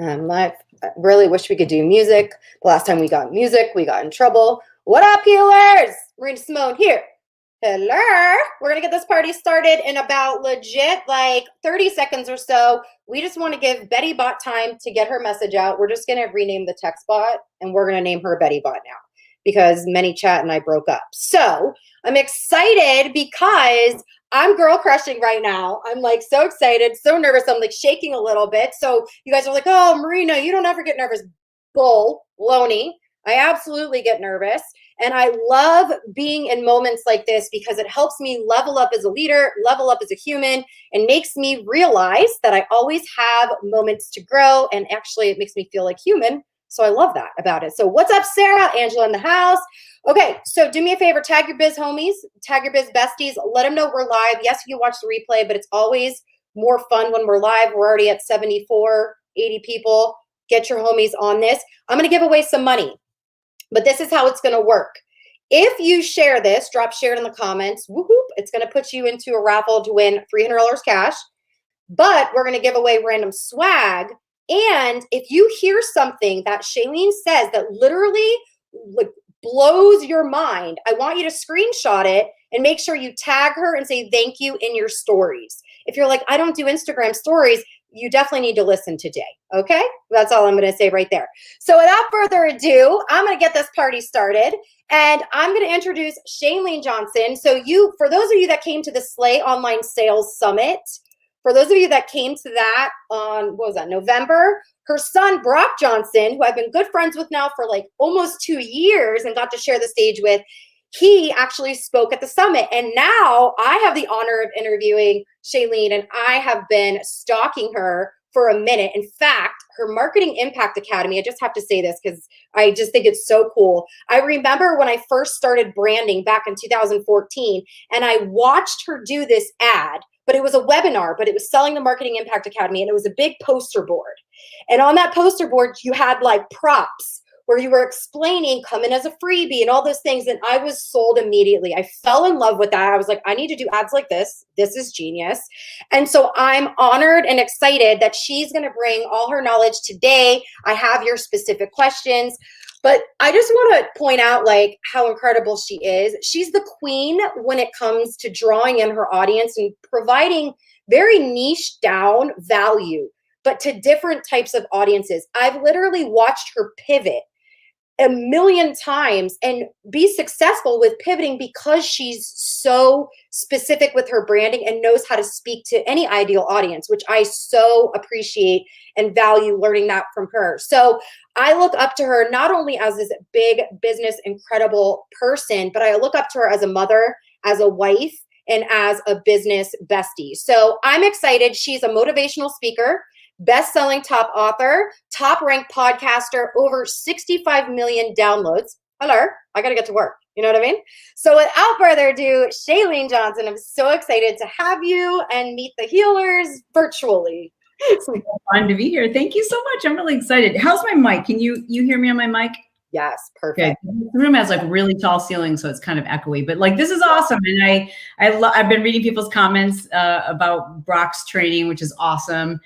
Live. I really wish we could do music. The last time we got music, we got in trouble. What up, healers? Marina Simone here. Hello. We're going to get this party started in about legit like 30 seconds or so. We just want to give Betty Bot time to get her message out. We're just going to rename the text bot, and we're going to name her Betty Bot now because ManyChat and I broke up. So I'm excited because I'm girl crushing right now. I'm like so excited, so nervous. I'm like shaking a little bit. So you guys are like, oh, Marina, you don't ever get nervous. Bull, loney. I absolutely get nervous. And I love being in moments like this because it helps me level up as a leader, level up as a human, and makes me realize that I always have moments to grow. And actually, it makes me feel like human. So I love that about it. So what's up, Sarah? Angela in the house. Okay, so do me a favor, tag your biz homies, tag your biz besties, let them know we're live. Yes, you can watch the replay, but it's always more fun when we're live. We're already at 74, 80 people. Get your homies on this. I'm going to give away some money, but this is how it's going to work. If you share this, drop share it in the comments, whoop, it's going to put you into a raffle to win $300 cash, but we're going to give away random swag. And if you hear something that Chalene says that literally like blows your mind, I want you to screenshot it and make sure you tag her and say thank you in your stories. If you're like, I don't do Instagram stories, you definitely need to listen today, okay? That's all I'm going to say right there. So without further ado, I'm going to get this party started, and I'm going to introduce Chalene Johnson. So for those of you that came to the Slay Online Sales Summit, for those of you that came to that on, what was that, November, her son, Brock Johnson, who I've been good friends with now for like almost 2 years and got to share the stage with, he actually spoke at the summit. And now I have the honor of interviewing Chalene, and I have been stalking her for a minute. In fact, her Marketing Impact Academy, I just have to say this because I just think it's so cool. I remember when I first started branding back in 2014, and I watched her do this ad, but it was a webinar, but it was selling the Marketing Impact Academy, and it was a big poster board. And on that poster board, you had like props where you were explaining come in as a freebie and all those things. And I was sold immediately. I fell in love with that. I was like, I need to do ads like this. This is genius. And so I'm honored and excited that she's going to bring all her knowledge today. I have your specific questions, but I just want to point out like how incredible she is. She's the queen when it comes to drawing in her audience and providing very niche down value, but to different types of audiences. I've literally watched her pivot a million times and be successful with pivoting because she's so specific with her branding and knows how to speak to any ideal audience, which I so appreciate and value learning that from her. So I look up to her not only as this big business, incredible person, but I look up to her as a mother, as a wife, and as a business bestie. So I'm excited. She's a motivational speaker, best-selling top author, top-ranked podcaster, over 65 million downloads. Hello, I got to get to work. You know what I mean? So without further ado, Chalene Johnson, I'm so excited to have you and meet the healers virtually. It's so fun to be here. Thank you so much. I'm really excited. How's my mic? Can you hear me on my mic? Yes, perfect. Okay. The room has like really tall ceilings, so it's kind of echoey, but like this is awesome. And I've been reading people's comments about Brock's training, which is awesome.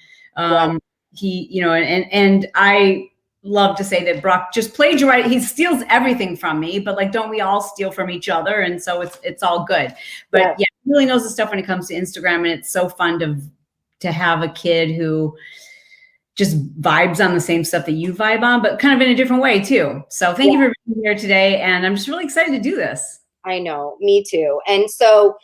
He, and I love to say that Brock just plagiarized. He steals everything from me, but like, don't we all steal from each other? And so it's all good. But yeah, he really knows the stuff when it comes to Instagram, and it's so fun to have a kid who just vibes on the same stuff that you vibe on, but kind of in a different way too. So thank you for being here today. And I'm just really excited to do this. I know, me too. And so,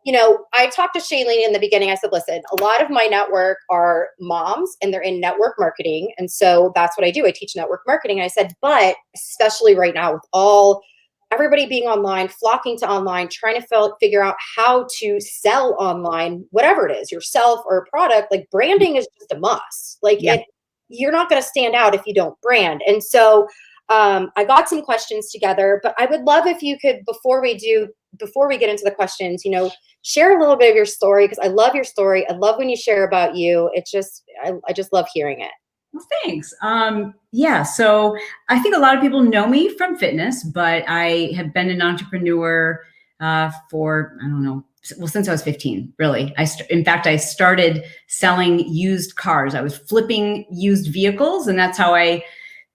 I talked to Chalene in the beginning. I said, listen, a lot of my network are moms and they're in network marketing. And so that's what I do. I teach network marketing. And I said, but especially right now with everybody being online, flocking to online, trying to figure out how to sell online, whatever it is, yourself or a product, like branding is just a must. Like you're not going to stand out if you don't brand. And so I got some questions together, but I would love if you could, before we get into the questions, share a little bit of your story, because I love your story. I love when you share about you. It's just, I just love hearing it. Well, thanks. So I think a lot of people know me from fitness, but I have been an entrepreneur for, since I was 15, really. In fact, I started selling used cars. I was flipping used vehicles, and that's how I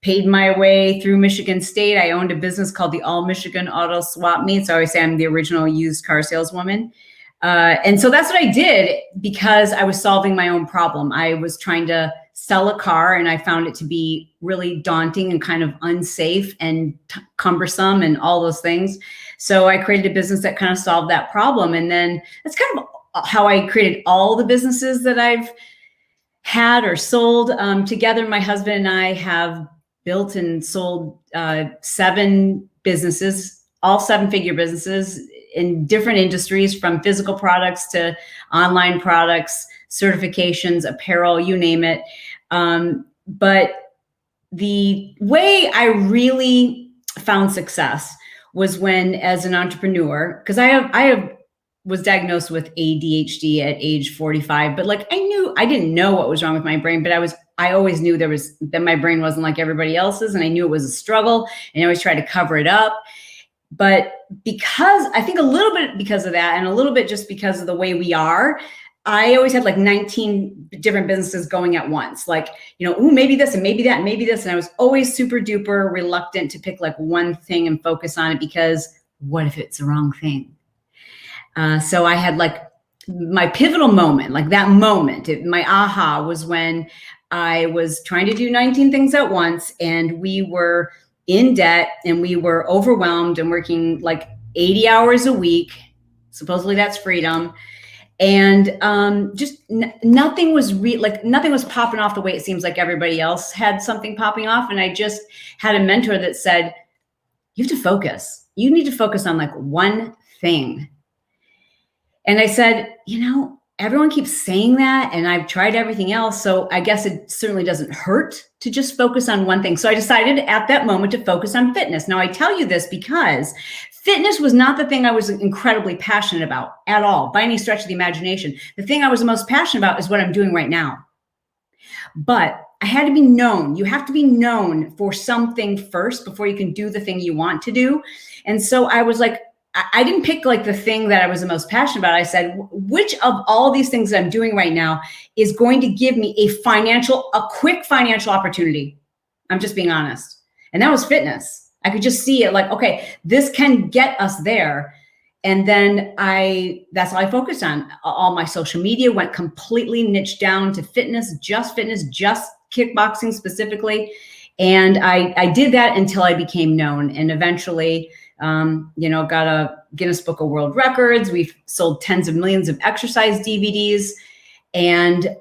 paid my way through Michigan State. I owned a business called the All Michigan Auto Swap Meet. So I always say I'm the original used car saleswoman. And so that's what I did because I was solving my own problem. I was trying to sell a car, and I found it to be really daunting and kind of unsafe and cumbersome and all those things. So I created a business that kind of solved that problem. And then that's kind of how I created all the businesses that I've had or sold. Together, my husband and I have built and sold 7 businesses, all 7-figure businesses in different industries, from physical products to online products, certifications, apparel, you name it. But the way I really found success was when, as an entrepreneur, because I was diagnosed with ADHD at age 45, but like I didn't know what was wrong with my brain, but I always knew that my brain wasn't like everybody else's, and I knew it was a struggle, and I always tried to cover it up. But because I think a little bit because of that, and a little bit just because of the way we are, I always had like 19 different businesses going at once. Like, ooh, maybe this and maybe that and maybe this. And I was always super duper reluctant to pick like one thing and focus on it, because what if it's the wrong thing? So I had like my pivotal moment, like that moment, my aha was when I was trying to do 19 things at once, and we were in debt, and we were overwhelmed and working like 80 hours a week. Supposedly that's freedom. And just nothing was nothing was popping off the way it seems like everybody else had something popping off. And I just had a mentor that said, you have to focus. You need to focus on like one thing. And I said, everyone keeps saying that, and I've tried everything else. So I guess it certainly doesn't hurt to just focus on one thing. So I decided at that moment to focus on fitness. Now I tell you this because fitness was not the thing I was incredibly passionate about at all, by any stretch of the imagination. The thing I was the most passionate about is what I'm doing right now. But I had to be known. You have to be known for something first before you can do the thing you want to do. And so I was like, I didn't pick like the thing that I was the most passionate about. I said, which of all these things that I'm doing right now is going to give me a quick financial opportunity? I'm just being honest. And that was fitness. I could just see it like, okay, this can get us there. And then that's all I focused on. All my social media went completely niched down to fitness, just kickboxing specifically. And I did that until I became known, and eventually got a Guinness Book of World Records. We've sold tens of millions of exercise DVDs, and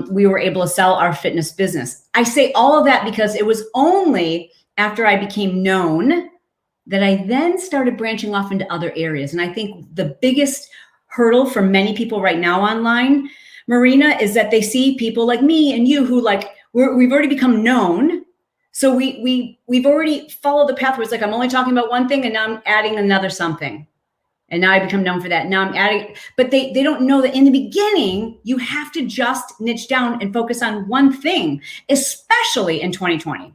we were able to sell our fitness business. I say all of that because it was only after I became known that I then started branching off into other areas. And I think the biggest hurdle for many people right now online, Marina, is that they see people like me and you who we've already become known. So we've already followed the path where it's like, I'm only talking about one thing, and now I'm adding another something. And now I become known for that. Now I'm adding, but they don't know that in the beginning, you have to just niche down and focus on one thing, especially in 2020.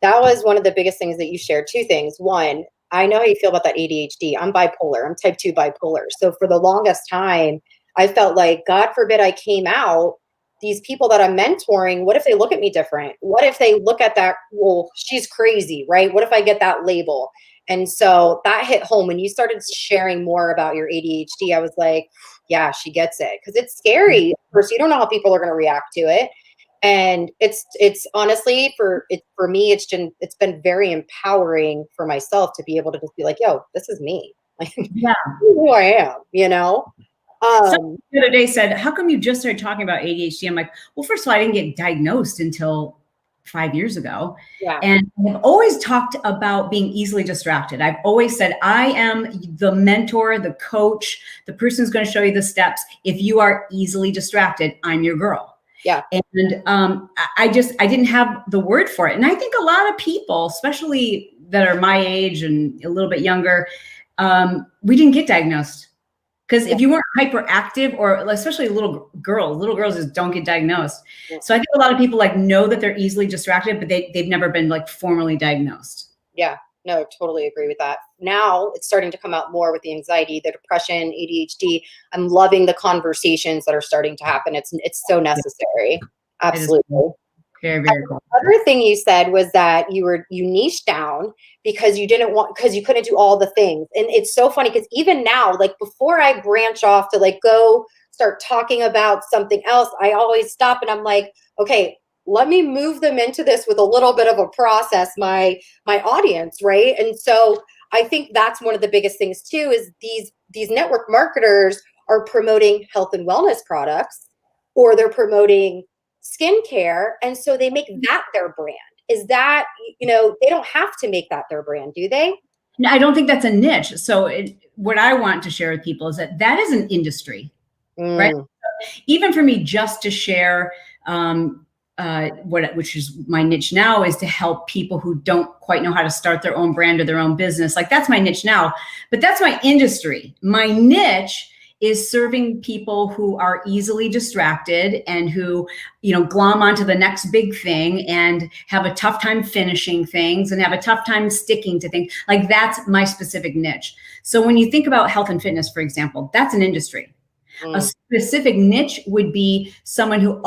That was one of the biggest things that you shared. 2 things. One, I know how you feel about that ADHD. I'm bipolar. I'm type 2 bipolar. So for the longest time, I felt like, God forbid I came out, these people that I'm mentoring, what if they look at me different? What if they look at that, well, she's crazy, right? What if I get that label? And so that hit home when you started sharing more about your ADHD. I was like, yeah, she gets it. Because it's scary. First, you don't know how people are going to react to it. And it's honestly for me, it's been very empowering for myself to be able to just be like, yo, this is me. Like, yeah, who I am, Someone the other day said, how come you just started talking about ADHD? I'm like, well, first of all, I didn't get diagnosed until 5 years ago. Yeah. And I've always talked about being easily distracted. I've always said, I am the mentor, the coach, the person who's going to show you the steps. If you are easily distracted, I'm your girl. Yeah. And I didn't have the word for it. And I think a lot of people, especially that are my age and a little bit younger, we didn't get diagnosed. Because if you weren't hyperactive, or especially little girls just don't get diagnosed. Yeah. So I think a lot of people know that they're easily distracted, but they've never been formally diagnosed. Yeah. No, totally agree with that. Now it's starting to come out more with the anxiety, the depression, ADHD. I'm loving the conversations that are starting to happen. It's so Yeah, necessary. it is Absolutely. very, very cool. Other thing you said was that you niched down because you couldn't do all the things. And it's so funny because even now, like before I branch off to like go start talking about something else, I always stop and I'm like, okay, let me move them into this with a little bit of a process, my audience, right? And so I think that's one of the biggest things too, is these network marketers are promoting health and wellness products, or they're promoting skincare, and so they make that their brand. Is that, they don't have to make that their brand, do they? No, I don't think that's a niche. So what I want to share with people is that is an industry, right? Mm, Even for me, just to share which is my niche now, is to help people who don't quite know how to start their own brand or their own business. Like that's my niche now, but that's my industry. My niche is serving people who are easily distracted and who, glom onto the next big thing and have a tough time finishing things and have a tough time sticking to things. Like that's my specific niche. So when you think about health and fitness, for example, that's an industry. A specific niche would be someone who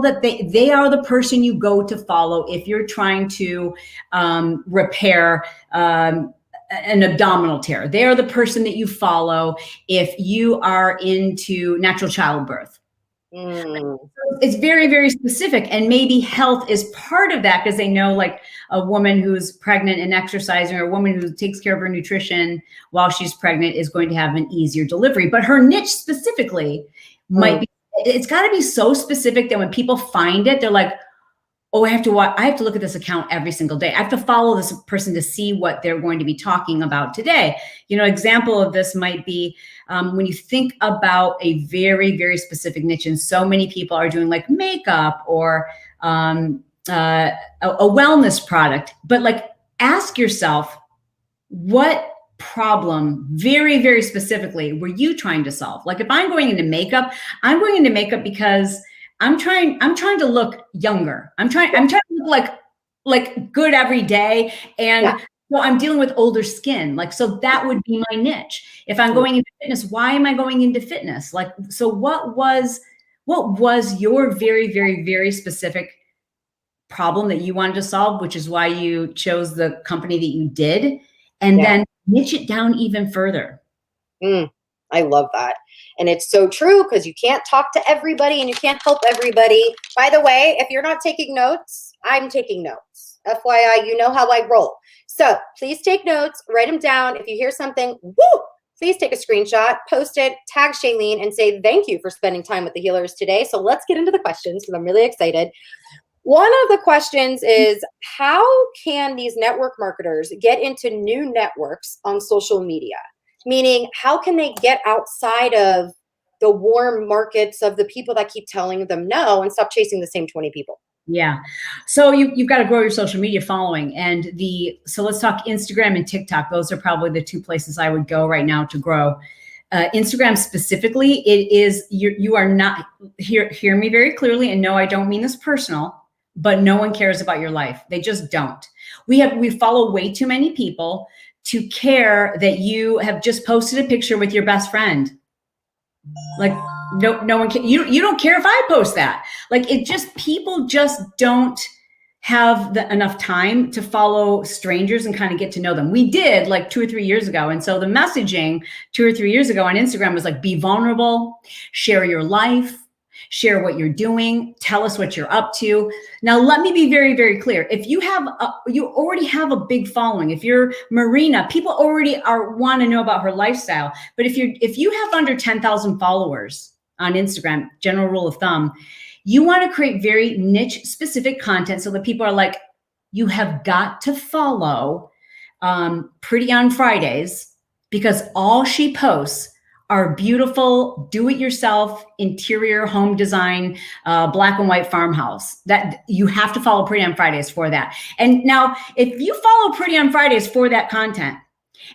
they are the person you go to follow if you're trying to repair an abdominal tear. They are the person that you follow if you are into natural childbirth. It's very, very specific, and maybe health is part of that because they know, like, a woman who's pregnant and exercising, or a woman who takes care of her nutrition while she's pregnant is going to have an easier delivery. But her niche specifically might be, it's got to be so specific that when people find it, they're like, oh, I have to look at this account every single day. I have to follow this person to see what they're going to be talking about today. Example of this might be when you think about a very, very specific niche, and so many people are doing like makeup or a wellness product, but like ask yourself, what problem very, very specifically were you trying to solve? Like if I'm going into makeup, I'm going into makeup because I'm trying to look younger. I'm trying to look like good every day. And so I'm dealing with older skin. Like, so that would be my niche. If I'm going into fitness, why am I going into fitness? Like, so what was your very, very, very specific problem that you wanted to solve, which is why you chose the company that you did, and then niche it down even further. I love that. And it's so true, because you can't talk to everybody and you can't help everybody. By the way, if you're not taking notes, I'm taking notes. FYI, you know how I roll. So please take notes, write them down. If you hear something, please take a screenshot, post it, tag Chalene, and say thank you for spending time with the healers today. So let's get into the questions, because I'm really excited. One of the questions is, how can these network marketers get into new networks on social media? Meaning, how can they get outside of the warm markets of the people that keep telling them no, and stop chasing the same 20 people? Yeah. So you've got to grow your social media following. And so let's talk Instagram and TikTok. Those are probably the two places I would go right now to grow. Instagram specifically, it is, you are not, hear me very clearly. And no, I don't mean this personal, but no one cares about your life. They just don't. We follow way too many people to care that you have just posted a picture with your best friend. Like, no one can, you don't care if I post that. Like, people just don't have enough time to follow strangers and kind of get to know them. We did like 2 or 3 years ago. And so the messaging 2 or 3 years ago on Instagram was like, be vulnerable, share your life, share what you're doing, tell us what you're up to. Now, let me be very, very clear. If you already have a big following, if you're Marina, people already want to know about her lifestyle. But if you have under 10,000 followers on Instagram, general rule of thumb, you want to create very niche specific content so that people are like, you have got to follow Pretty on Fridays, because all she posts are beautiful, do-it-yourself interior home design, black and white farmhouse. That you have to follow Pretty on Fridays for that. And now, if you follow Pretty on Fridays for that content,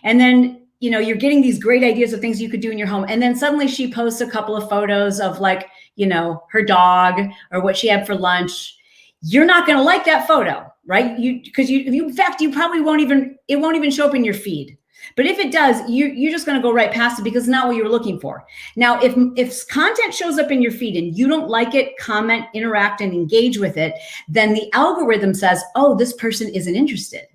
and then you're getting these great ideas of things you could do in your home, and then suddenly she posts a couple of photos of, like, her dog or what she had for lunch, you're not going to like that photo, right? Because in fact, you probably it won't even show up in your feed. But if it does, you're just going to go right past it because it's not what you were looking for. Now, if content shows up in your feed and you don't like it, comment, interact, and engage with it, then the algorithm says, oh, this person isn't interested.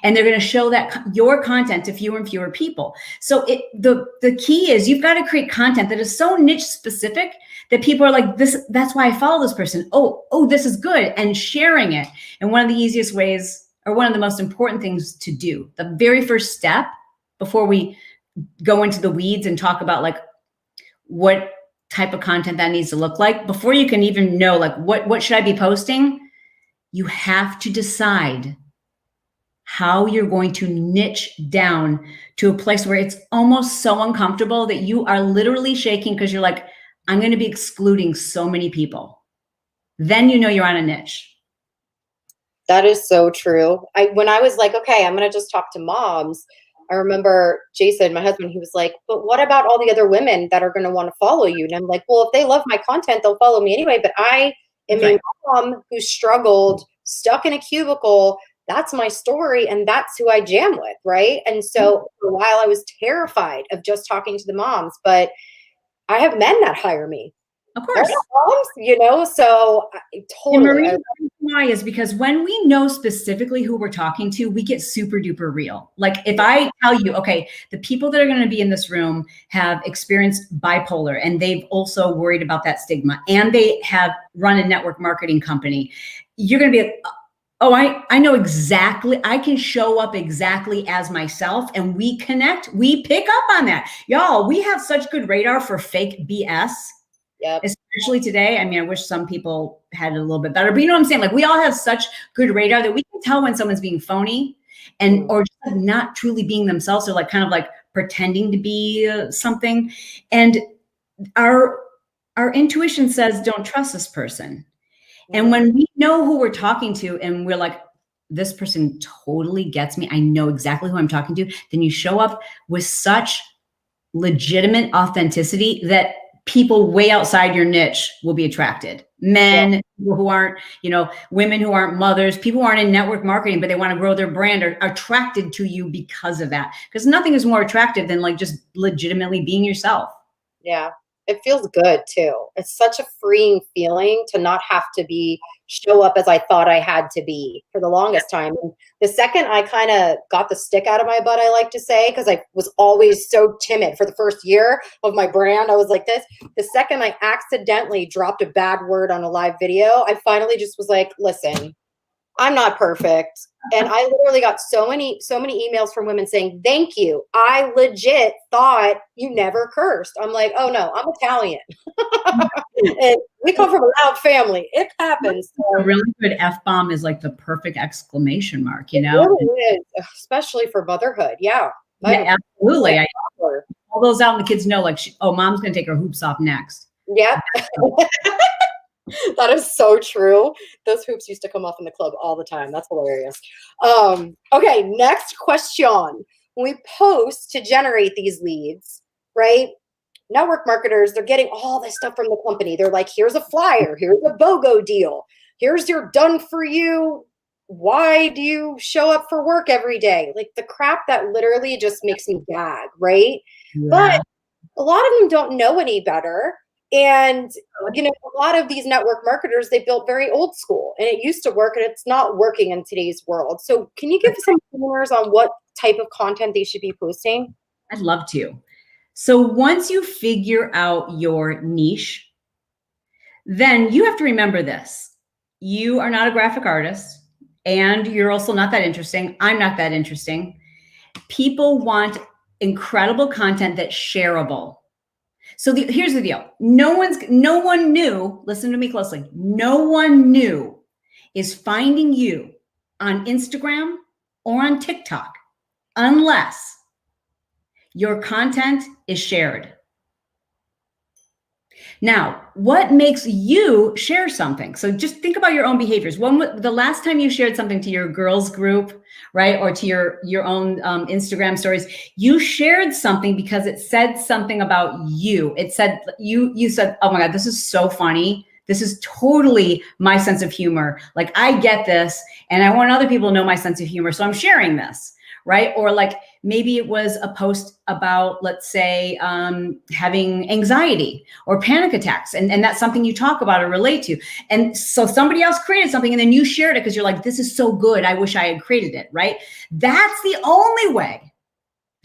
And they're going to show that your content to fewer and fewer people. So the key is you've got to create content that is so niche specific that people are like, that's why I follow this person. Oh, this is good. And sharing it. And one of the easiest ways, or one of the most important things to do, the very first step before we go into the weeds and talk about like what type of content that needs to look like, before you can even know like what should I be posting, you have to decide how you're going to niche down to a place where it's almost so uncomfortable that you are literally shaking because you're like, I'm going to be excluding so many people. Then you know you're on a niche. That is so true. When I was like, okay, I'm going to just talk to moms, I remember Jason, my husband, he was like, but what about all the other women that are going to want to follow you? And I'm like, well, if they love my content, they'll follow me anyway. But I am a mom who struggled, stuck in a cubicle. That's my story. And that's who I jam with. Right. And so for a while I was terrified of just talking to the moms, but I have men that hire me. Of course. Moms, so totally. And Marie, why is because when we know specifically who we're talking to, we get super duper real. Like if I tell you, okay, the people that are going to be in this room have experienced bipolar and they've also worried about that stigma and they have run a network marketing company, you're going to be like, oh, I know exactly. I can show up exactly as myself and we connect. We pick up on that. Y'all, we have such good radar for fake BS. Yep. Especially today. I mean, I wish some people had it a little bit better, but you know what I'm saying? Like we all have such good radar that we can tell when someone's being phony and or just not truly being themselves, or like kind of like pretending to be something. And our intuition says, don't trust this person. And when we know who we're talking to and we're like, this person totally gets me, I know exactly who I'm talking to, then you show up with such legitimate authenticity that people way outside your niche will be attracted. Men who aren't, women who aren't mothers, people who aren't in network marketing, but they want to grow their brand are attracted to you because of that. Because nothing is more attractive than like just legitimately being yourself. Yeah. It feels good too. It's such a freeing feeling to not have to show up as I thought I had to be for the longest time. And the second I kind of got the stick out of my butt, I like to say, because I was always so timid for the first year of my brand. I was like this. The second I accidentally dropped a bad word on a live video, I finally just was like, listen, I'm not perfect. And I literally got so many emails from women saying, thank you. I legit thought you never cursed. I'm like, oh no, I'm Italian. And we come from a loud family. It happens. So, a really good F-bomb is like the perfect exclamation mark, It really is, especially for motherhood. Yeah. Yeah, absolutely. All those out and the kids know like, mom's going to take her hoops off next. Yep. That is so true. Those hoops used to come off in the club all the time. That's hilarious. Okay, next question. When we post to generate these leads, right? Network marketers, they're getting all this stuff from the company. They're like, here's a flyer, here's a BOGO deal, here's your done for you. Why do you show up for work every day? Like the crap that literally just makes me gag, right? Yeah. But a lot of them don't know any better. And, a lot of these network marketers, they built very old school and it used to work and it's not working in today's world. So can you give some pointers on what type of content they should be posting? I'd love to. So once you figure out your niche, then you have to remember this. You are not a graphic artist and you're also not that interesting. I'm not that interesting. People want incredible content that's shareable. So here's the deal. No one new, listen to me closely. No one new is finding you on Instagram or on TikTok unless your content is shared. Now, what makes you share something? So just think about your own behaviors. The last time you shared something to your girls group, right? Or to your own Instagram stories, you shared something because it said something about you. It said, you said, oh my God, this is so funny This is totally my sense of humor. Like, I get this and I want other people to know my sense of humor. So I'm sharing this, right? Or like maybe it was a post about, let's say, having anxiety or panic attacks. And that's something you talk about or relate to. And so somebody else created something and then you shared it because you're like, this is so good. I wish I had created it, right? That's the only way.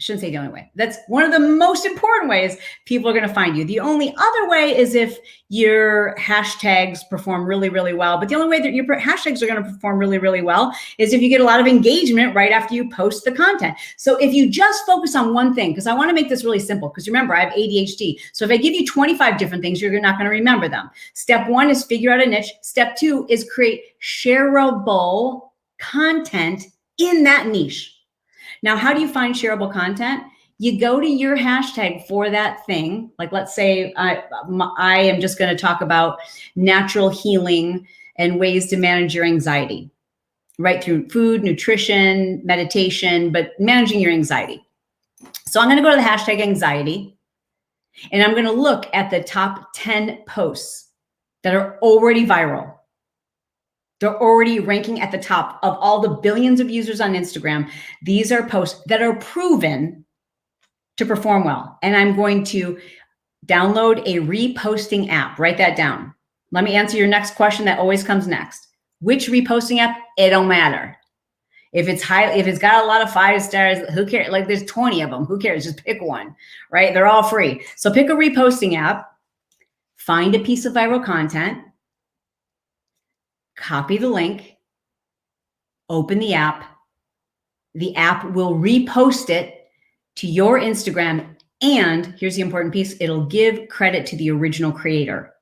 I shouldn't say the only way. That's one of the most important ways people are going to find you. The only other way is if your hashtags perform really, really well. But the only way that your hashtags are going to perform really, really well is if you get a lot of engagement right after you post the content. So if you just focus on one thing, because I want to make this really simple, because remember, I have ADHD. So if I give you 25 different things, you're not going to remember them. Step 1 is figure out a niche. Step 2 is create shareable content in that niche. Now, how do you find shareable content? You go to your hashtag for that thing. Like, let's say I am just going to talk about natural healing and ways to manage your anxiety, right? Through food, nutrition, meditation, but managing your anxiety. So I'm going to go to the hashtag anxiety, and I'm going to look at the top 10 posts that are already viral. They're already ranking at the top of all the billions of users on Instagram. These are posts that are proven to perform well. And I'm going to download a reposting app. Write that down. Let me answer your next question that always comes next. Which reposting app? It don't matter. If it's got a lot of 5 stars, who cares? Like, there's 20 of them. Who cares? Just pick one, right? They're all free. So pick a reposting app, find a piece of viral content, copy the link, open the app. The app will repost it to your Instagram. And here's the important piece. It'll give credit to the original creator.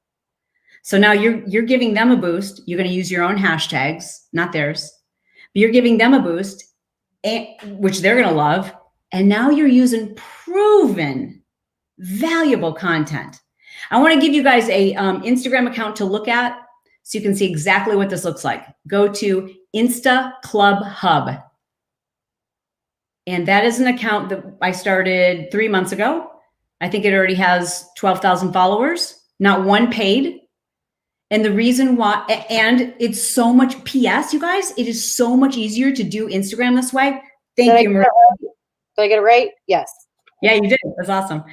So now you're giving them a boost. You're going to use your own hashtags, not theirs. But you're giving them a boost, which they're going to love. And now you're using proven, valuable content. I want to give you guys a Instagram account to look at, so you can see exactly what this looks like. Go to Insta Club Hub. And that is an account that I started 3 months ago. I think it already has 12,000 followers, not one paid. And the reason why, and it's so much, PS, you guys, it is so much easier to do Instagram this way. Thank you, Maria. Did I get it right? Yes. Yeah, you did. That's awesome.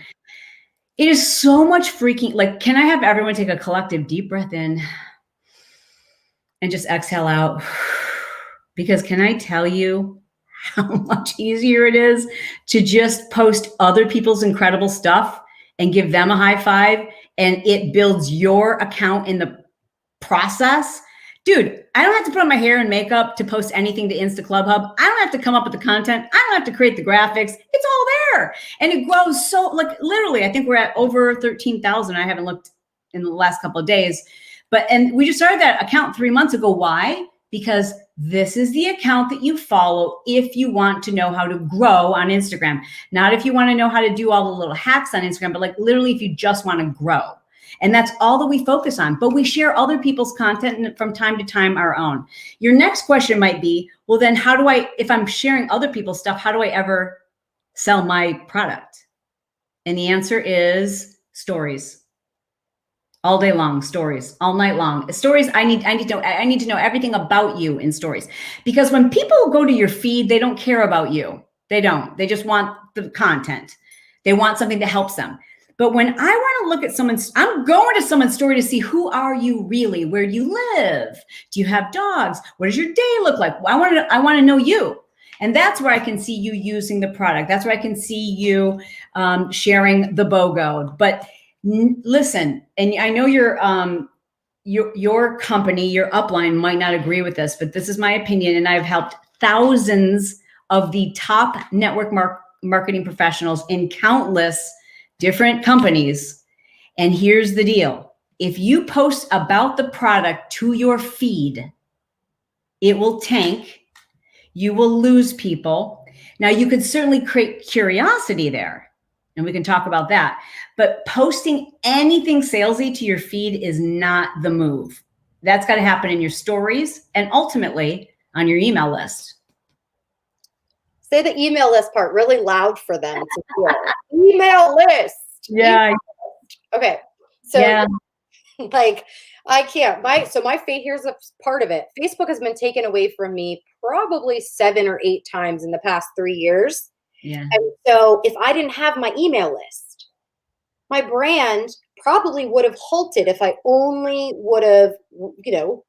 It is so much freaking, like, can I have everyone take a collective deep breath in and just exhale out? Because can I tell you how much easier it is to just post other people's incredible stuff and give them a high five, and it builds your account in the process? Dude, I don't have to put on my hair and makeup to post anything to Insta Club Hub. I don't have to come up with the content. I don't have to create the graphics. It's all there. And it grows so, like, literally, I think we're at over 13,000. I haven't looked in the last couple of days. And we just started that account 3 months ago. Why? Because this is the account that you follow if you want to know how to grow on Instagram. Not if you want to know how to do all the little hacks on Instagram, but like literally if you just want to grow. And that's all that we focus on. But we share other people's content and from time to time our own. Your next question might be, well, then how do I, if I'm sharing other people's stuff, how do I ever sell my product? And the answer is stories. All day long, stories, all night long. Stories, I need to know everything about you in stories. Because when people go to your feed, they don't care about you. They don't. They just want the content. They want something that helps them. But when I want to look at someone's, I'm going to someone's story to see, who are you really? Where do you live? Do you have dogs? What does your day look like? I want to know you. And that's where I can see you using the product. That's where I can see you sharing the BOGO. But listen, and I know your company, your upline might not agree with this, but this is my opinion, and I've helped thousands of the top network marketing professionals in countless different companies. And here's the deal. If you post about the product to your feed, it will tank. You will lose people. Now, you could certainly create curiosity there, and we can talk about that. But posting anything salesy to your feed is not the move. That's got to happen in your stories and ultimately on your email list. Say the email list part really loud for them to hear. Email list. Yeah. Email list. Okay. So yeah. Like I can't. Here's a part of it. Facebook has been taken away from me probably 7 or 8 times in the past 3 years. Yeah. And so if I didn't have my email list, my brand probably would have halted if I only would have,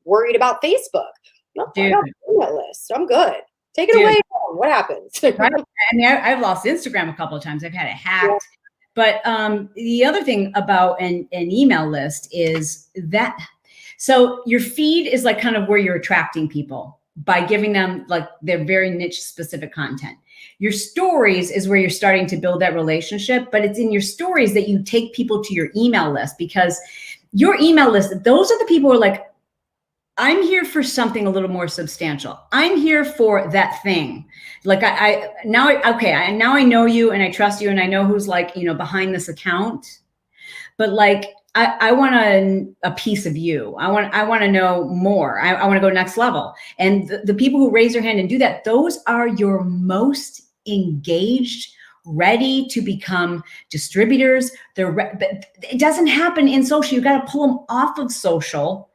worried about Facebook. No, I Dude, got my email list. I'm good. Take it dude, away. What happens? right? I mean, I've lost Instagram a couple of times. I've had it Yeah. hacked. But the other thing about an email list is that, so your feed is like kind of where you're attracting people by giving them like their very niche specific content. Your stories is where you're starting to build that relationship, but it's in your stories that you take people to your email list, because your email list, those are the people who are like, I'm here for something a little more substantial. I'm here for that thing. Like now I know you and I trust you and I know who's like, behind this account, but like, I want a piece of you. I want to know more. I want to go next level. And the people who raise their hand and do that, those are your most engaged, ready to become distributors. But it doesn't happen in social. You got to pull them off of social.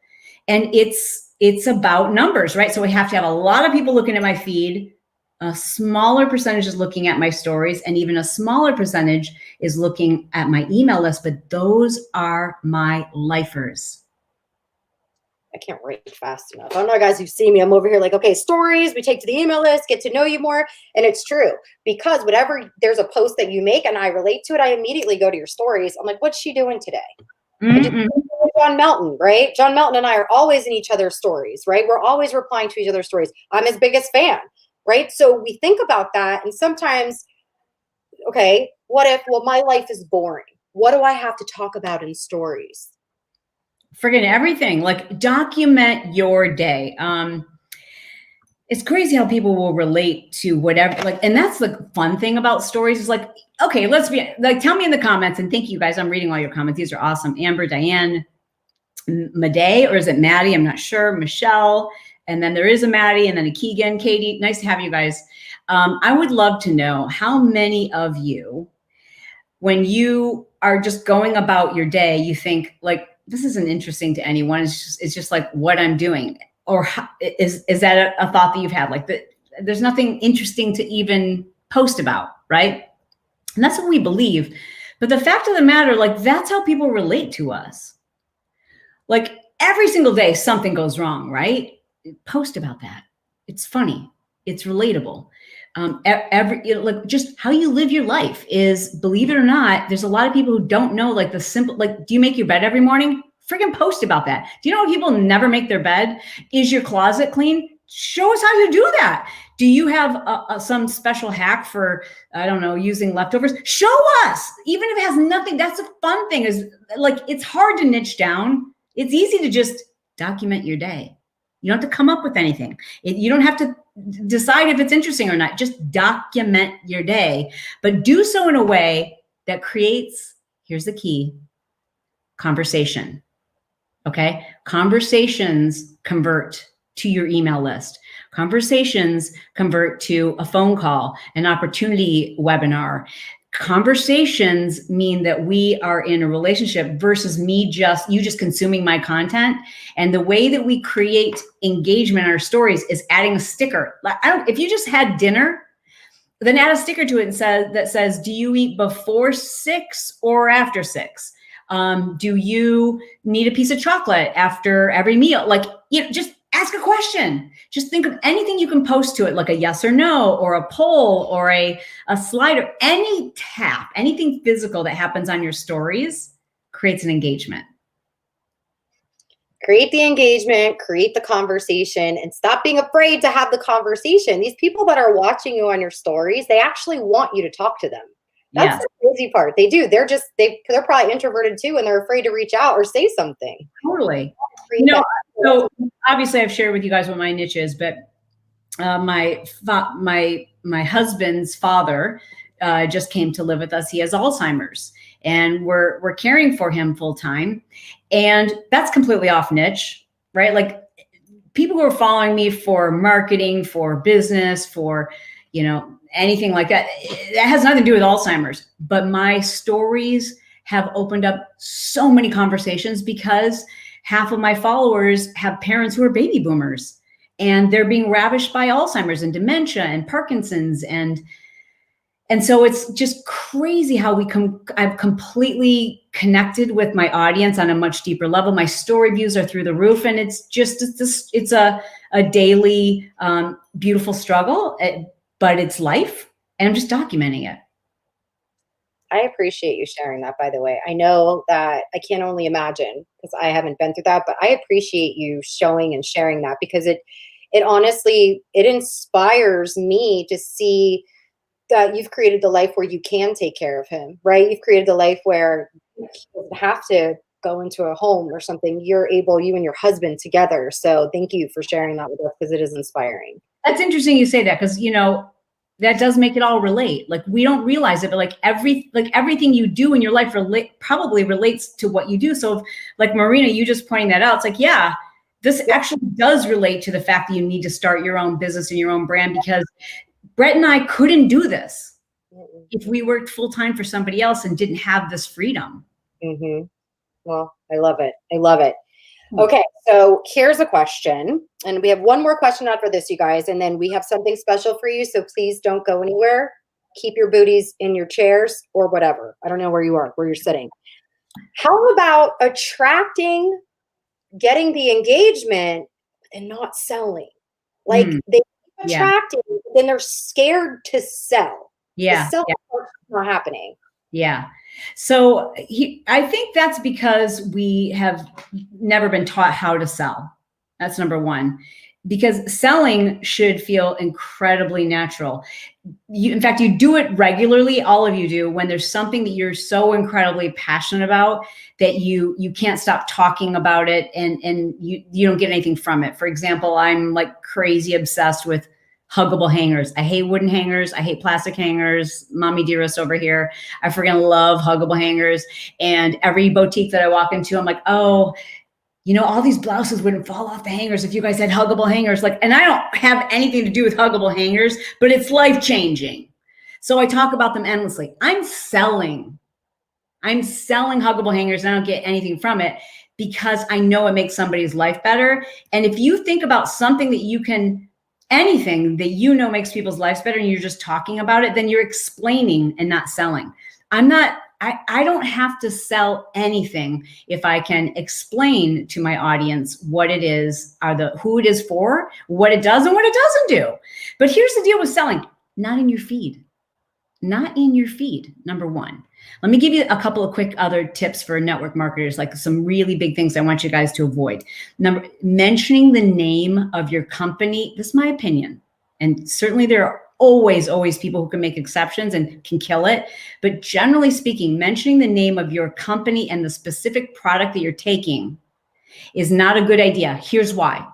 And it's about numbers, right? So we have to have a lot of people looking at my feed, a smaller percentage is looking at my stories, and even a smaller percentage is looking at my email list, but those are my lifers. I can't rate fast enough. I don't know, guys, who see me. I'm over here like, okay, stories, we take to the email list, get to know you more. And it's true, because whenever there's a post that you make and I relate to it, I immediately go to your stories. I'm like, what's she doing today? John Melton, right? John Melton and I are always in each other's stories, right? We're always replying to each other's stories. I'm his biggest fan, right? So we think about that. And sometimes, okay, what if, well, my life is boring. What do I have to talk about in stories? Forget everything. Like, document your day. It's crazy how people will relate to whatever, like, and that's the fun thing about stories is like, okay, let's be like, tell me in the comments, and thank you guys. I'm reading all your comments. These are awesome. Amber, Diane, Maday, or is it Maddie? I'm not sure. Michelle. And then there is a Maddie, and then a Keegan, Katie. Nice to have you guys. I would love to know how many of you, when you are just going about your day, you think like, this isn't interesting to anyone. It's just like what I'm doing. Or is that a thought that you've had? Like that there's nothing interesting to even post about, right? And that's what we believe. But the fact of the matter, like, that's how people relate to us. Like every single day, something goes wrong, right? Post about that. It's funny. It's relatable. Like just how you live your life is, believe it or not, there's a lot of people who don't know, like the simple, like, do you make your bed every morning? Freaking post about that. Do you know people never make their bed? Is your closet clean? Show us how you do that. Do you have some special hack for, I don't know, using leftovers? Show us, even if it has nothing. That's a fun thing, is like, it's hard to niche down. It's easy to just document your day. You don't have to come up with anything. You don't have to decide if it's interesting or not. Just document your day, but do so in a way that creates, here's the key, conversation. Okay. Conversations convert to your email list. Conversations convert to a phone call, an opportunity webinar. Conversations mean that we are in a relationship versus you just consuming my content. And the way that we create engagement in our stories is adding a sticker. If you just had dinner, then add a sticker to it that says, do you eat before 6 or after 6? Do you need a piece of chocolate after every meal? Like, just ask a question. Just think of anything you can post to it, like a yes or no, or a poll, or a slider, any tap, anything physical that happens on your stories creates an engagement. Create the engagement, create the conversation, and stop being afraid to have the conversation. These people that are watching you on your stories, they actually want you to talk to them. That's the crazy part. They do. They're probably introverted too, and they're afraid to reach out or say something. Totally. So obviously I've shared with you guys what my niche is, but my husband's father just came to live with us. He has Alzheimer's, and we're caring for him full time. And that's completely off niche, right? Like, people who are following me for marketing, for business, for, anything like that, that has nothing to do with Alzheimer's. But my stories have opened up so many conversations because half of my followers have parents who are baby boomers, and they're being ravished by Alzheimer's and dementia and Parkinson's. And so it's just crazy how I've completely connected with my audience on a much deeper level. My story views are through the roof, and it's a daily beautiful struggle, but it's life, and I'm just documenting it. I appreciate you sharing that, by the way. I know that I can't only imagine because I haven't been through that, but I appreciate you showing and sharing that because it honestly, it inspires me to see that you've created the life where you can take care of him, right? You've created the life where you don't have to go into a home or something. You're able, you and your husband together. So thank you for sharing that with us because it is inspiring. That's interesting you say that, because, that does make it all relate. Like, we don't realize it, but like everything you do in your life probably relates to what you do. So like Marina, you just pointing that out, it's like, yeah, this actually does relate to the fact that you need to start your own business and your own brand, because Brett and I couldn't do this if we worked full time for somebody else and didn't have this freedom. Mm-hmm. Well, I love it. I love it. Okay, so here's a question, and we have one more question after this, you guys, and then we have something special for you, so please don't go anywhere. Keep your booties in your chairs or whatever. I don't know where you are, where you're sitting. How about attracting, getting the engagement, but then not selling? Like, they keep attracting, but then they're scared to sell. Yeah. The selling part's not happening. Yeah. So I think that's because we have never been taught how to sell. That's number one, because selling should feel incredibly natural. In fact, you do it regularly. All of you do, when there's something that you're so incredibly passionate about that you can't stop talking about it, and you don't get anything from it. For example, I'm like crazy obsessed with huggable hangers. I hate wooden hangers. I hate plastic hangers. Mommy dearest over here, I freaking love huggable hangers. And every boutique that I walk into, I'm like, oh, all these blouses wouldn't fall off the hangers if you guys had huggable hangers. Like, and I don't have anything to do with huggable hangers, but it's life-changing. So I talk about them endlessly. I'm selling huggable hangers, and I don't get anything from it because I know it makes somebody's life better. And if you think about something that anything that makes people's lives better, and you're just talking about it, then you're explaining and not selling. I don't have to sell anything if I can explain to my audience what it is, who it is for, what it does and what it doesn't do. But here's the deal with selling: not in your feed. Not in your feed, number one. Let me give you a couple of quick other tips for network marketers, like some really big things I want you guys to avoid. Mentioning the name of your company. This is my opinion. And certainly there are always people who can make exceptions and can kill it. But generally speaking, mentioning the name of your company and the specific product that you're taking is not a good idea. Here's why.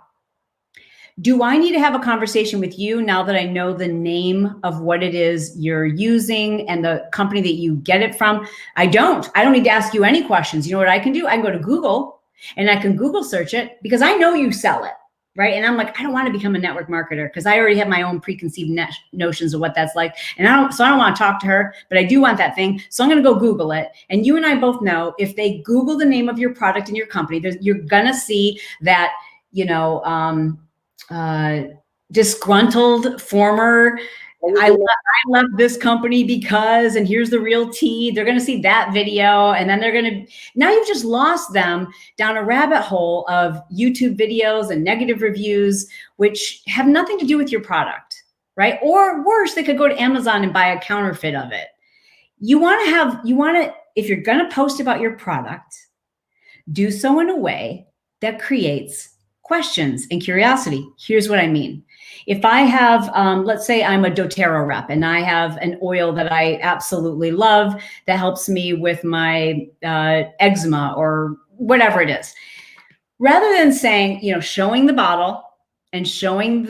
Do I need to have a conversation with you now that I know the name of what it is you're using and the company that you get it from? I don't need to ask you any questions. You know what I can do? I can go to Google and I can Google search it because I know you sell it, right? And I'm like, I don't want to become a network marketer because I already have my own preconceived notions of what that's like. And I don't want to talk to her, but I do want that thing. So I'm going to go Google it. And you and I both know if they Google the name of your product and your company, you're going to see that, disgruntled former, I left this company because, and here's the real tea. They're going to see that video, and then now you've just lost them down a rabbit hole of YouTube videos and negative reviews, which have nothing to do with your product, right? Or worse, they could go to Amazon and buy a counterfeit of it. If you're going to post about your product, do so in a way that creates questions and curiosity. Here's what I mean. If I have, let's say I'm a doTERRA rep and I have an oil that I absolutely love that helps me with my eczema or whatever it is, rather than saying, showing the bottle and showing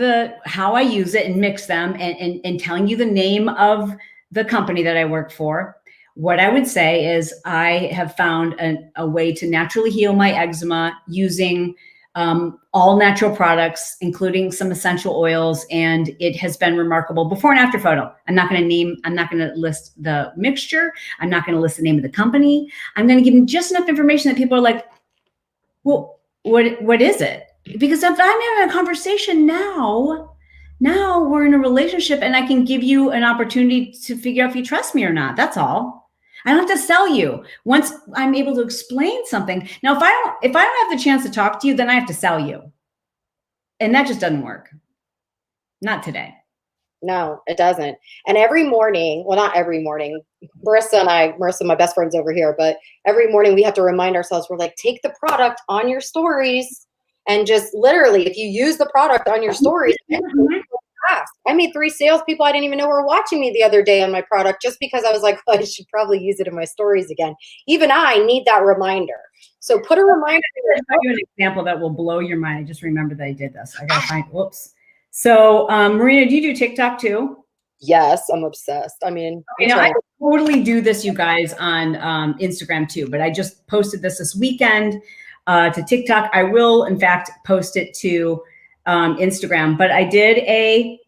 how I use it and mix them and telling you the name of the company that I work for, what I would say is I have found a way to naturally heal my eczema using all natural products, including some essential oils, and it has been remarkable. Before and after photo. I'm not going to list the mixture. I'm not going to list the name of the company. I'm going to give them just enough information that people are like, well, what is it? Because if I'm having a conversation now we're in a relationship and I can give you an opportunity to figure out if you trust me or not. That's all. I don't have to sell you. Once I'm able to explain something. Now, if I don't have the chance to talk to you, then I have to sell you. And that just doesn't work. Not today. No, it doesn't. And every morning, well, not every morning, Marissa, my best friend's over here, but every morning we have to remind ourselves, we're like, take the product on your stories and just literally, if you use the product on your stories, I made 3 salespeople I didn't even know were watching me the other day on my product just because I was like, well, I should probably use it in my stories again. Even I need that reminder. So put a reminder. I'll give you an example that will blow your mind. I just remembered that I did this. I gotta find, whoops. So Marina, do you do TikTok too? Yes, I'm obsessed. I mean, I totally do this, you guys, on Instagram too, but I just posted this weekend to TikTok. I will, in fact, post it to Instagram, but I did a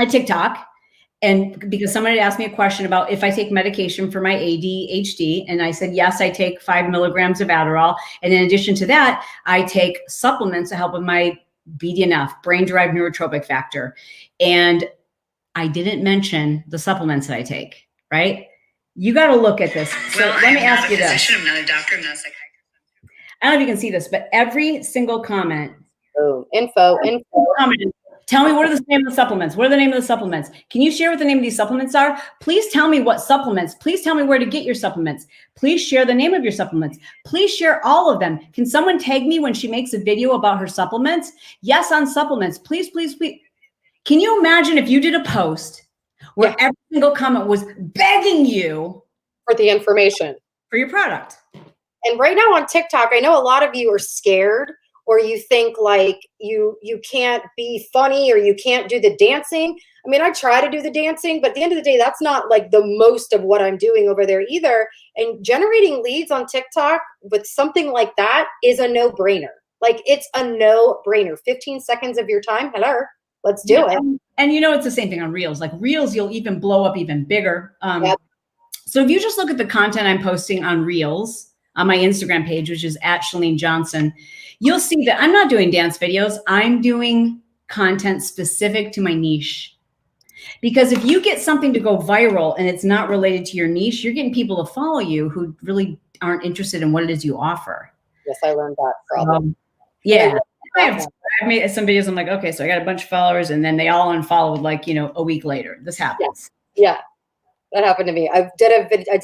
TikTok, and because someone had asked me a question about if I take medication for my ADHD, and I said, yes, I take 5 milligrams of Adderall. And in addition to that, I take supplements to help with my BDNF, brain-derived neurotrophic factor. And I didn't mention the supplements that I take, right? You got to look at this. So let me ask you this. I'm not a doctor, I'm not a psychiatrist. I don't know if you can see this, but every single comment. Oh, info. Tell me, what are the name of the supplements? What are the name of the supplements? Can you share what the name of these supplements are? Please tell me what supplements. Please tell me where to get your supplements. Please share the name of your supplements. Please share all of them. Can someone tag me when she makes a video about her supplements? Yes, on supplements. Please, please, please. Can you imagine if you did a post where every single comment was begging you for the information for your product? And right now on TikTok, I know a lot of you are scared, or you think like you can't be funny, or you can't do the dancing. I mean, I try to do the dancing, but at the end of the day, that's not like the most of what I'm doing over there either. And generating leads on TikTok with something like that is a no-brainer. Like, it's a no-brainer. 15 seconds of your time. Hello, let's do it. And you know, it's the same thing on Reels. Like Reels, you'll even blow up even bigger. So if you just look at the content I'm posting on Reels on my Instagram page, which is at Chalene Johnson, you'll see that I'm not doing dance videos. I'm doing content specific to my niche. Because if you get something to go viral and it's not related to your niche, you're getting people to follow you who really aren't interested in what it is you offer. Yes, I learned that problem. Yeah. I've made some videos. I'm like, okay, so I got a bunch of followers, and then they all unfollowed like, a week later. This happens. Yeah. That happened to me. I did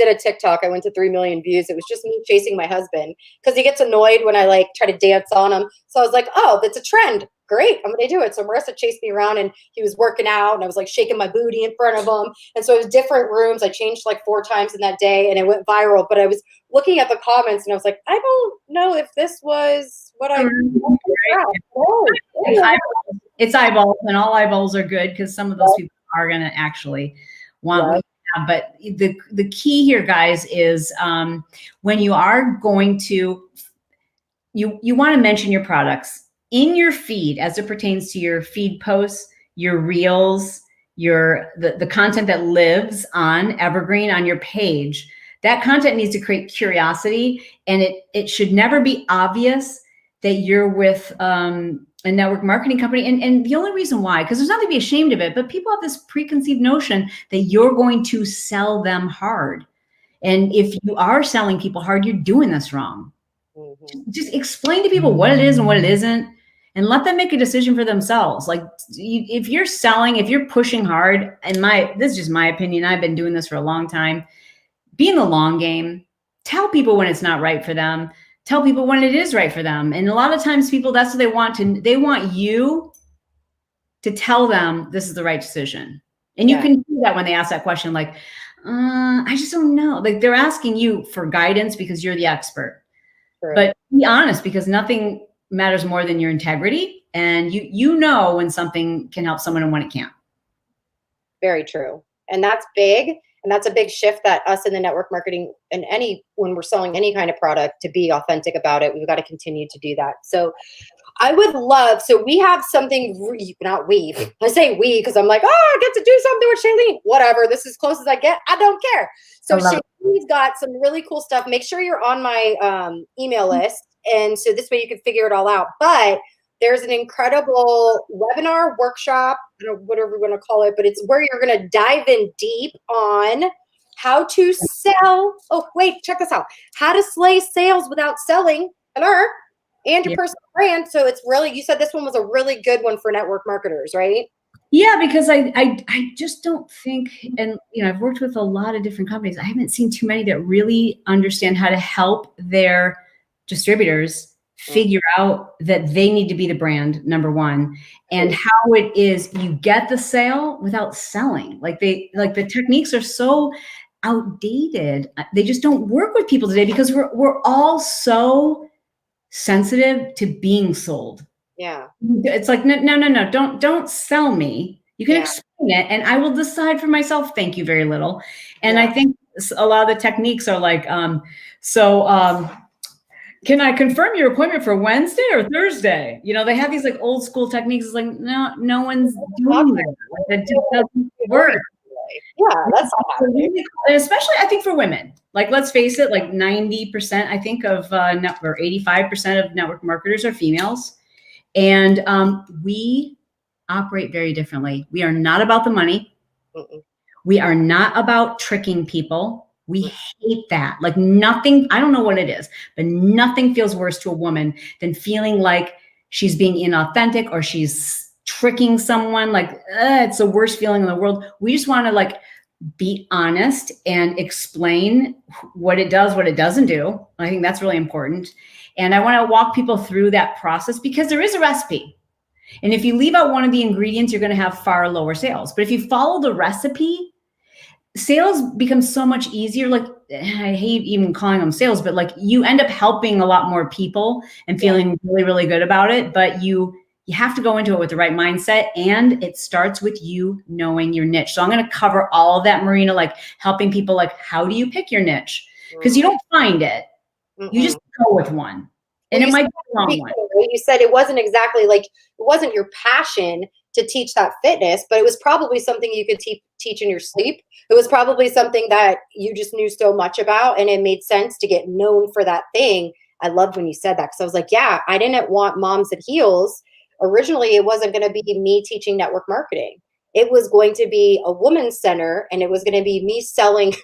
a TikTok. I went to 3 million views. It was just me chasing my husband because he gets annoyed when I like try to dance on him. So I was like, oh, that's a trend. Great. I'm going to do it. So Marissa chased me around, and he was working out, and I was like shaking my booty in front of him. And so it was different rooms. I changed like 4 times in that day, and it went viral. But I was looking at the comments, and I was like, I don't know if this was what I It's eyeballs, and all eyeballs are good because some of those people are going to actually want what you have. But the key here, guys, is when you are going to, you want to mention your products in your feed as it pertains to your feed posts, your reels, the content that lives on Evergreen on your page. That content needs to create curiosity, and it should never be obvious that you're with a network marketing company. And the only reason why, because there's nothing to be ashamed of it, but people have this preconceived notion that you're going to sell them hard. And if you are selling people hard, you're doing this wrong. Mm-hmm. Just explain to people what it is and what it isn't, and let them make a decision for themselves. Like, if you're selling, if you're pushing hard, and this is just my opinion, I've been doing this for a long time, be in the long game. Tell people when it's not right for them. Tell people when it is right for them. And a lot of times people, that's what they want you to tell them this is the right decision. And you can do that when they ask that question, like, I just don't know. Like, they're asking you for guidance because you're the expert. Sure. But be honest, because nothing matters more than your integrity. And you know when something can help someone and when it can't. Very true. And that's big. And that's a big shift that us in the network marketing and when we're selling any kind of product, to be authentic about it, we've got to continue to do that. So I would love, so we have something, not we, I say we because I'm like, oh, I get to do something with Chalene. Whatever, this is as close as I get. I don't care. So Shalene's got some really cool stuff. Make sure you're on my email list. And so this way you can figure it all out. But there's an incredible webinar, workshop, whatever you want to call it, but it's where you're going to dive in deep on how to sell. Oh, wait, check this out. How to slay sales without selling. Hello. And your personal brand. So it's really, you said this one was a really good one for network marketers, right? Yeah, because I just don't think, and I've worked with a lot of different companies. I haven't seen too many that really understand how to help their distributors figure out that they need to be the brand, number one, and how it is you get the sale without selling. Like the techniques are so outdated. They just don't work with people today because we're all so sensitive to being sold. Yeah. It's like, no, don't sell me. You can explain it and I will decide for myself. Thank you very little. And I think a lot of the techniques are like, can I confirm your appointment for Wednesday or Thursday? They have these like old school techniques. It's like, no one's doing that. Like, that just doesn't work. Yeah, that's not happening. Especially, I think, for women. Like, let's face it, like 90%, I think, of or 85% of network marketers are females. And we operate very differently. We are not about the money. We are not about tricking people. We hate that. Like, nothing, I don't know what it is, but nothing feels worse to a woman than feeling like she's being inauthentic or she's tricking someone. Like, it's the worst feeling in the world. We just want to like be honest and explain what it does, what it doesn't do. I think that's really important. And I want to walk people through that process because there is a recipe. And if you leave out one of the ingredients, you're going to have far lower sales. But if you follow the recipe, sales become so much easier. Like, I hate even calling them sales, but like you end up helping a lot more people and feeling really, really good about it. But you have to go into it with the right mindset, and it starts with you knowing your niche. So I'm going to cover all of that, Marina, like helping people, like, how do you pick your niche? Because you don't find it. You just go with one. And it might be the wrong one. You said it wasn't exactly like, it wasn't your passion to teach that fitness, but it was probably something you could teach in your sleep. It was probably something that you just knew so much about, and it made sense to get known for that thing. I loved when you said that, because I was like, yeah, I didn't want Moms at Heels. Originally, it wasn't going to be me teaching network marketing. It was going to be a women's center, and it was going to be me selling.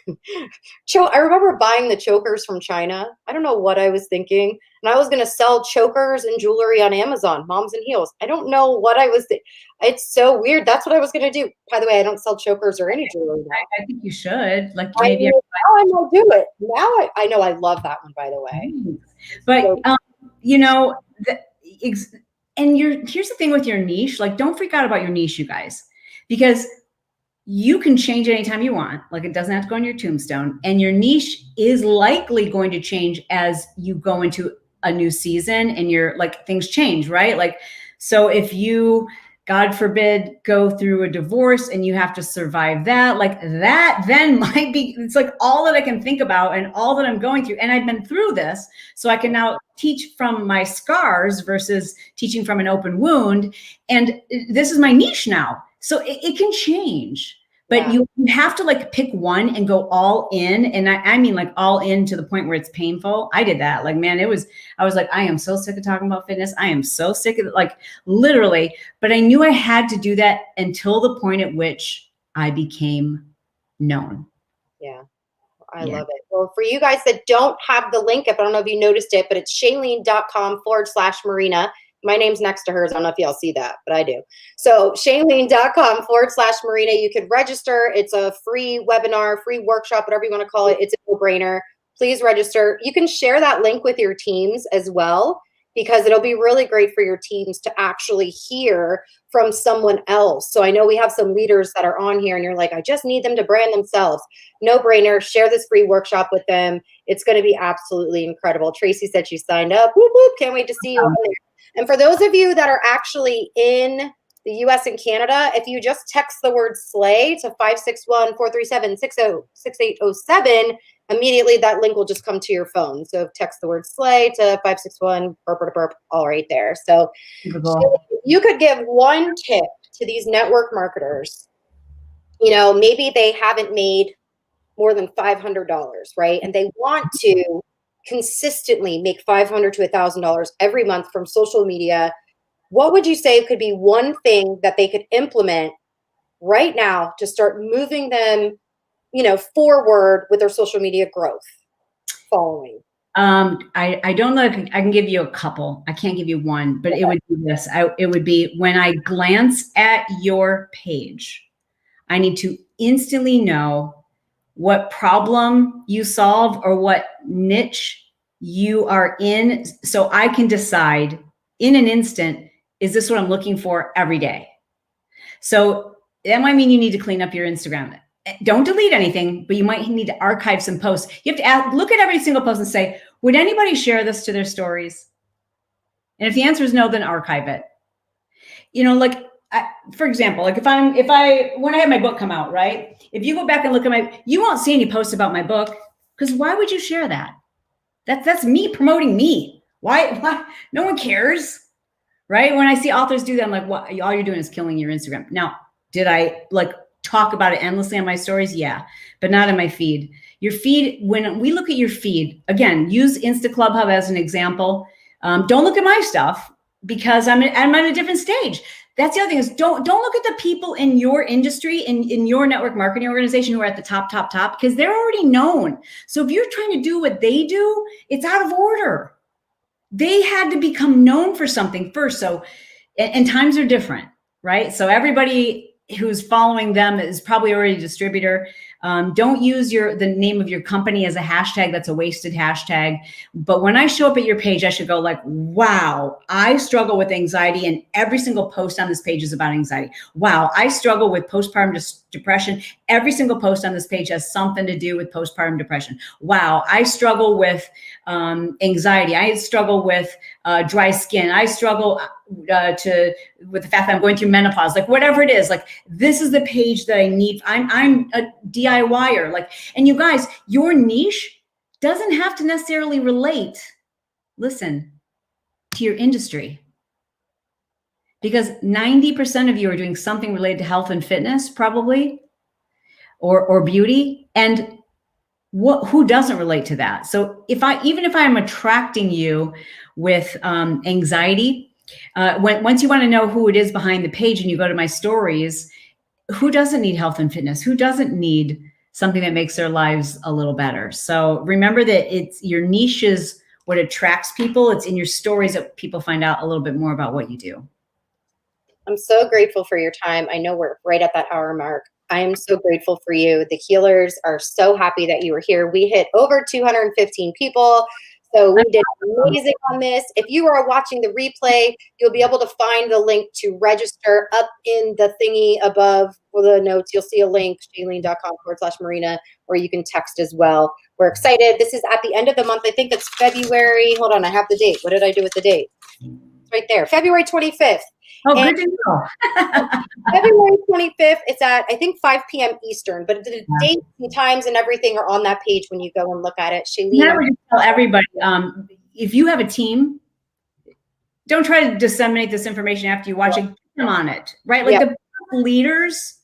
I remember buying the chokers from China. I don't know what I was thinking. And I was going to sell chokers and jewelry on Amazon, Moms and Heels. I don't know what I was thinking. It's so weird. That's what I was going to do. By the way, I don't sell chokers or any jewelry now. I think you should. Like, maybe now I might do it. Now I know I love that one, by the way. But, here's the thing with your niche. Like, don't freak out about your niche, you guys, because you can change anytime you want. Like, it doesn't have to go on your tombstone. And your niche is likely going to change as you go into a new season and things change, right? Like, so if you, God forbid, go through a divorce and you have to survive that, like that then might be, it's like all that I can think about and all that I'm going through. And I've been through this, so I can now teach from my scars versus teaching from an open wound. And this is my niche now. So it can change. But you have to like pick one and go all in. And I mean like all in to the point where it's painful. I did that. Like, man, I was like, I am so sick of talking about fitness. I am so sick of it, like literally. But I knew I had to do that until the point at which I became known. Yeah. I love it. Well, for you guys that don't have the link, I don't know if you noticed it, but it's Chalene.com/Marina. My name's next to hers. I don't know if y'all see that, but I do. So Chalene.com/Marina. You could register. It's a free webinar, free workshop, whatever you want to call it. It's a no-brainer. Please register. You can share that link with your teams as well, because it'll be really great for your teams to actually hear from someone else. So I know we have some leaders that are on here and you're like, I just need them to brand themselves. No brainer. Share this free workshop with them. It's going to be absolutely incredible. Tracy said she signed up. Whoop, whoop. Can't wait to see you on there. And for those of you that are actually in the US and Canada, if you just text the word slay to 561-437-6807, immediately that link will just come to your phone. So text the word slay to 561 burp, burp, burp, all right there. So you could give one tip to these network marketers. You know, maybe they haven't made more than $500, right? And they want to consistently make $500 to $1,000 every month from social media. What would you say could be one thing that they could implement right now to start moving them, you know, forward with their social media growth following? I don't know if I can give you a couple. I can't give you one, but it would be this. It would be when I glance at your page, I need to instantly know what problem you solve or what niche you are in, so I can decide in an instant, is this what I'm looking for every day? So that might mean you need to clean up your Instagram. Don't delete anything, but you might need to archive some posts. You have to look at every single post and say, would anybody share this to their stories? And if the answer is no, then archive it. You know, like, for example, like when I had my book come out, right? If you go back and look at you won't see any posts about my book, because why would you share that? That's me promoting me. Why? No one cares, right? When I see authors do that, I'm like, what? All you're doing is killing your Instagram. Now, did I like talk about it endlessly on my stories? Yeah, but not in my feed. Your feed, when we look at your feed, again, use Insta Club Hub as an example. Don't look at my stuff because I'm at a different stage. That's the other thing is don't look at the people in your industry, in your network marketing organization who are at the top, because they're already known. So if you're trying to do what they do, it's out of order. They had to become known for something first. So, and times are different, right? So everybody who's following them is probably already a distributor. Don't use the name of your company as a hashtag. That's a wasted hashtag. But when I show up at your page, I should go like, wow, I struggle with anxiety and every single post on this page is about anxiety. Wow, I struggle with postpartum depression. Every single post on this page has something to do with postpartum depression. Wow, I struggle with anxiety. I struggle with dry skin. I struggle with the fact that I'm going through menopause, like whatever it is, like this is the page that I need. I'm a DIYer, like, and you guys, your niche doesn't have to necessarily relate, listen, to your industry, because 90% of you are doing something related to health and fitness, probably, or beauty, and who doesn't relate to that? So even if I'm attracting you with anxiety, once you want to know who it is behind the page and you go to my stories, who doesn't need health and fitness? Who doesn't need something that makes their lives a little better? So remember that it's your niche is what attracts people. It's in your stories that people find out a little bit more about what you do. I'm so grateful for your time. I know we're right at that hour mark. I am so grateful for you. The healers are so happy that you were here. We hit over 215 people. So we did amazing on this. If you are watching the replay, you'll be able to find the link to register up in the thingy above for the notes. You'll see a link, chalene.com/Marina, where you can text as well. We're excited. This is at the end of the month. I think it's February. Hold on, I have the date. What did I do with the date? It's right there, February 25th. Oh, and good to know. February 25th, it's at, I think, 5 p.m. Eastern, but the dates and times and everything are on that page when you go and look at it. Chalene, I would just tell everybody, if you have a team, don't try to disseminate this information after you watch it. Get them on it, right? Like the leaders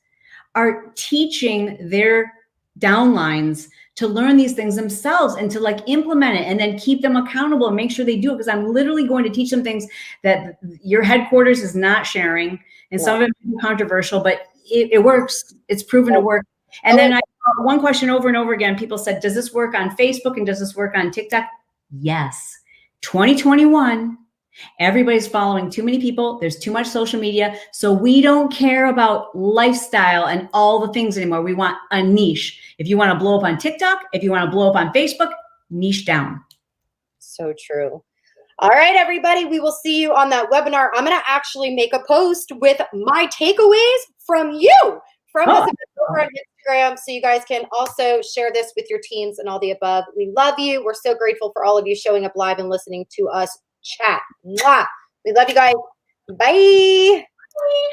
are teaching their downlines to learn these things themselves and to like implement it and then keep them accountable and make sure they do it. Because I'm literally going to teach them things that your headquarters is not sharing. And some of it may be controversial, but it works. It's proven to work. And then I one question over and over again, people said, does this work on Facebook and does this work on TikTok? Yes. 2021. Everybody's following too many people. There's too much social media. So we don't care about lifestyle and all the things anymore. We want a niche. If you want to blow up on TikTok, if you want to blow up on Facebook, niche down. So true. All right, everybody, we will see you on that webinar. I'm going to actually make a post with my takeaways from you from this event over on Instagram, so you guys can also share this with your teams and all the above. We love you. We're so grateful for all of you showing up live and listening to us chat. Mwah. We love you guys. Bye.